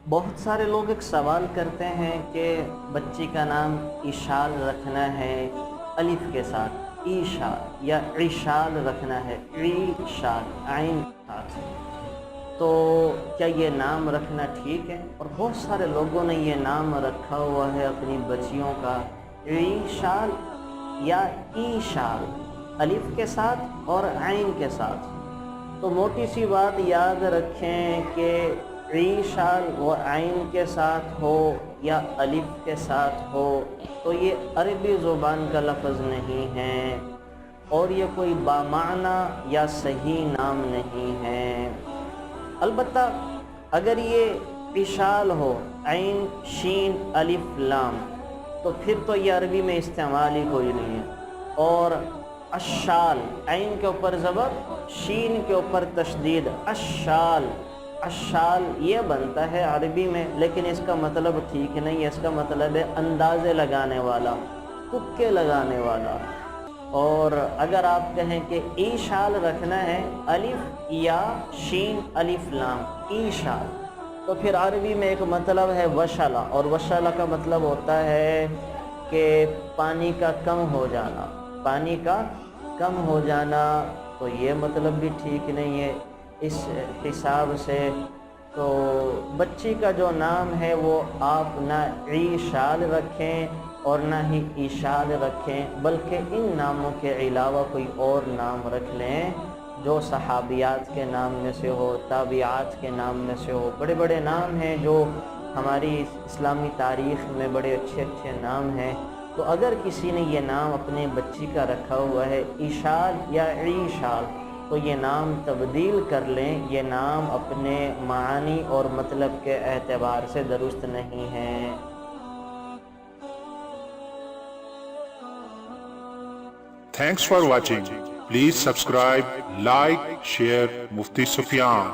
بہت سارے لوگ ایک سوال کرتے ہیں کہ بچی کا نام ایشال رکھنا ہے الف کے ساتھ، ایشال، یا عیشال رکھنا ہے، عیشال عین کے ساتھ، تو کیا یہ نام رکھنا ٹھیک ہے؟ اور بہت سارے لوگوں نے یہ نام رکھا ہوا ہے اپنی بچیوں کا عیشال یا ایشال، الف کے ساتھ اور عین کے ساتھ۔ تو موٹی سی بات یاد رکھیں کہ عیشال و عین کے ساتھ ہو یا الف کے ساتھ ہو تو یہ عربی زبان کا لفظ نہیں ہے، اور یہ کوئی بامعنی یا صحیح نام نہیں ہے۔ البتہ اگر یہ عیشال ہو، عین شین الف لام، تو پھر تو یہ عربی میں استعمال ہی کوئی نہیں ہے۔ اور اشال، عین کے اوپر زبر، شین کے اوپر تشدید، اشال، اشال یہ بنتا ہے عربی میں، لیکن اس کا مطلب ٹھیک نہیں ہے۔ اس کا مطلب ہے اندازے لگانے والا، تکے لگانے والا۔ اور اگر آپ کہیں کہ ایشال رکھنا ہے، الف یا شین الف لام، ایشال، تو پھر عربی میں ایک مطلب ہے وشلا، اور وشلا کا مطلب ہوتا ہے کہ پانی کا کم ہو جانا، پانی کا کم ہو جانا، تو یہ مطلب بھی ٹھیک نہیں ہے۔ اس حساب سے تو بچی کا جو نام ہے وہ آپ نہ عیشال رکھیں اور نہ ہی ایشال رکھیں، بلکہ ان ناموں کے علاوہ کوئی اور نام رکھ لیں جو صحابیات کے نام میں سے ہو، تابعات کے نام میں سے ہو۔ بڑے بڑے نام ہیں جو ہماری اسلامی تاریخ میں بڑے اچھے اچھے نام ہیں، تو اگر کسی نے یہ نام اپنے بچی کا رکھا ہوا ہے ایشال یا عیشال، تو یہ نام تبدیل کر لیں، یہ نام اپنے معانی اور مطلب کے اعتبار سے درست نہیں ہے۔ Thanks for watching. Please subscribe, like, share Mufti Sufyan.